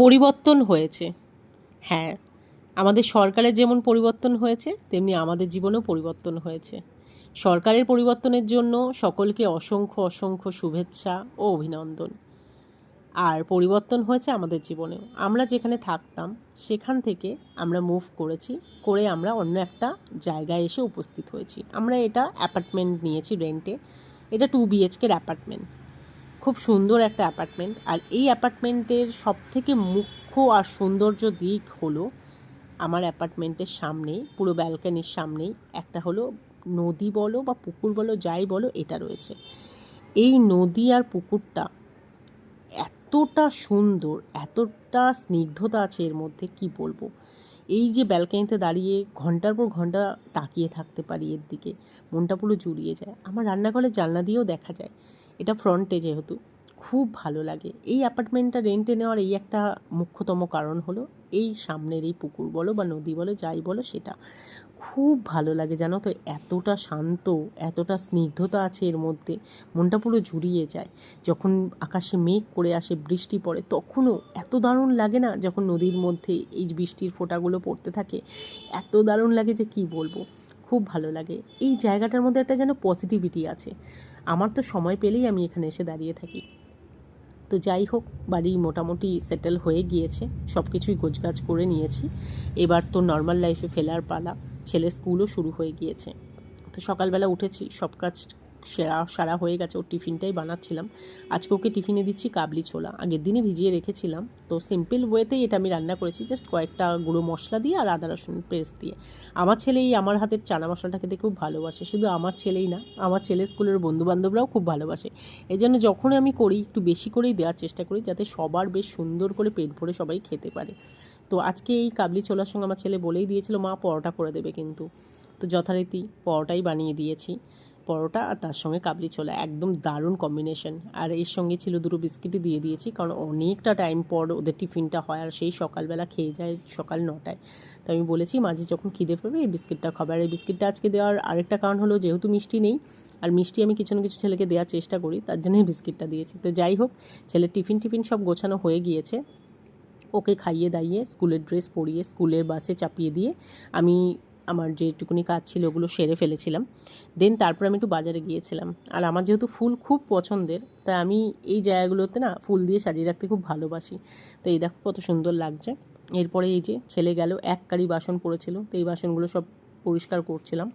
পরিবর্তন হয়েছে। হ্যাঁ, আমাদের সরকারের যেমন পরিবর্তন হয়েছে তেমনি আমাদের জীবনেও পরিবর্তন হয়েছে। সরকারের পরিবর্তনের জন্য সকলকে অসংখ্য অসংখ্য শুভেচ্ছা ও অভিনন্দন। আর পরিবর্তন হয়েছে আমাদের জীবনেও। আমরা যেখানে থাকতাম সেখান থেকে আমরা মুভ করেছি, করে আমরা অন্য একটা জায়গায় এসে উপস্থিত হয়েছি। আমরা এটা অ্যাপার্টমেন্ট নিয়েছি রেন্টে। এটা 2 BHK অ্যাপার্টমেন্ট। খুব সুন্দর একটা অ্যাপার্টমেন্ট। আর এই অ্যাপার্টমেন্টের সবথেকে মুখ্য আর সৌন্দর্য দিক হলো আমার অ্যাপার্টমেন্টের সামনেই, পুরো ব্যালকনির সামনেই একটা হলো নদী বলো বা পুকুর বলো যাই বলো এটা রয়েছে। এই নদী আর পুকুরটা এতটা সুন্দর, এতটা স্নিগ্ধতা আছে এর মধ্যে কি বলবো। এই যে ব্যালকনিতে দাঁড়িয়ে ঘন্টার পর ঘন্টা তাকিয়ে থাকতে পারি এর দিকে, মনটা পুরো জুড়িয়ে যায়। আমার রান্নাঘরের জানলা দিয়েও দেখা যায়, এটা ফ্রন্টে যেহেতু। খুব ভালো লাগে। এই অ্যাপার্টমেন্টটা রেন্টে নেওয়ার এই একটা মুখ্যতম কারণ হলো এই সামনের এই পুকুর বলো বা নদী বলো যাই বলো সেটা খুব ভালো লাগে, জানো তো। এতটা শান্ত, এতটা স্নিগ্ধতা আছে এর মধ্যে, মনটা পুরো জুড়িয়ে যায়। যখন আকাশে মেঘ করে আসে, বৃষ্টি পড়ে, তখনও এত দারুণ লাগে না। যখন নদীর মধ্যে এই বৃষ্টির ফোঁটাগুলো পড়তে থাকে, এত দারুণ লাগে যে কি বলবো। খুব ভালো লাগে। এই জায়গাটার মধ্যে একটা যেন পজিটিভিটি আছে। আমার তো সময় পেলেই আমি এখানে এসে দাঁড়িয়ে থাকি। তো যাই হোক, বাড়ি মোটামুটি সেটেল হয়ে গিয়েছে, সব কিছুই গোছগাছ করে নিয়েছি। এবার তো নর্মাল লাইফে ফেরার পালা। ছেলের স্কুলও শুরু হয়ে গিয়েছে। তো সকালবেলা উঠেছি, সব কাজ সারা হয়ে গেছে। ওর টিফিনটাই বানাচ্ছিলাম। আজকে ওকে টিফিনে দিচ্ছি কাবলি ছোলা, আগের দিনই ভিজিয়ে রেখেছিলাম। তো সিম্পল ওয়েতেই এটা আমি রান্না করেছি, জাস্ট কয়েকটা গুঁড়ো মশলা দিয়ে আর আদা রসুন পেস্ট দিয়ে। আমার ছেলে এই আমার হাতের চানা মশলাটা খেতে খুব ভালোবাসে। শুধু আমার ছেলেই না, আমার ছেলের স্কুলের বন্ধুবান্ধবরাও খুব ভালোবাসে। এই জন্য যখন আমি করি একটু বেশি করেই দেওয়ার চেষ্টা করি, যাতে সবার বেশ সুন্দর করে পেট ভরে সবাই খেতে পারে। তো আজকে এই কাবলি ছোলার সঙ্গে আমার ছেলে বলেই দিয়েছিল মা পরোটা করে দেবে কিন্তু। তো যথারীতি পরোটাই বানিয়ে দিয়েছি। পরোটা আর তার সঙ্গে কাবলি ছোলা একদম দারুণ কম্বিনেশন। আর এর সঙ্গে ছিল 2টো বিস্কিটই দিয়ে দিয়েছি, কারণ অনেকটা টাইম পর ওদের টিফিনটা হয় আর সেই সকালবেলা খেয়ে যায় সকাল 9টায়। তো আমি বলেছি মাঝে যখন খিদে পাবে এই বিস্কিটটা খাবে। আর এই বিস্কিটটা আজকে দেওয়ার আরেকটা কারণ হলো, যেহেতু মিষ্টি নেই, আর মিষ্টি আমি কিছু না কিছু ছেলেকে দেওয়ার চেষ্টা করি, তার জন্যই বিস্কিটটা দিয়েছি। তো যাই হোক, ছেলের টিফিন সব গোছানো হয়ে গিয়েছে। ওকে খাইয়ে দাইয়ে স্কুলের ড্রেস পরিয়ে স্কুলের বাসে চাপিয়ে দিয়ে আমি আমার যেটুকুনি কাজ ছিল ওগুলো সেরে ফেলেছিলাম। দেন তারপর আমি একটু বাজারে গিয়েছিলাম। আর আমার যেহেতু ফুল খুব পছন্দের, তাই আমি এই জায়গাগুলোতে না ফুল দিয়ে সাজিয়ে রাখতে খুব ভালোবাসি। তো এই দেখো কত সুন্দর লাগছে। এরপরে এই যে ছেলে গেল, এক কারি বাসন পড়েছিল, তো এই বাসনগুলো সব পরিষ্কার করছিলাম।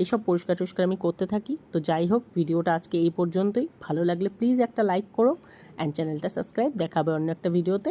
এইসব পরিষ্কার টরিষ্কার আমি করতে থাকি। তো যাই হোক, ভিডিওটা আজকে এই পর্যন্তই। ভালো লাগলে প্লিজ একটা লাইক করো অ্যান্ড চ্যানেলটা সাবস্ক্রাইব। দেখা হবে অন্য একটা ভিডিওতে।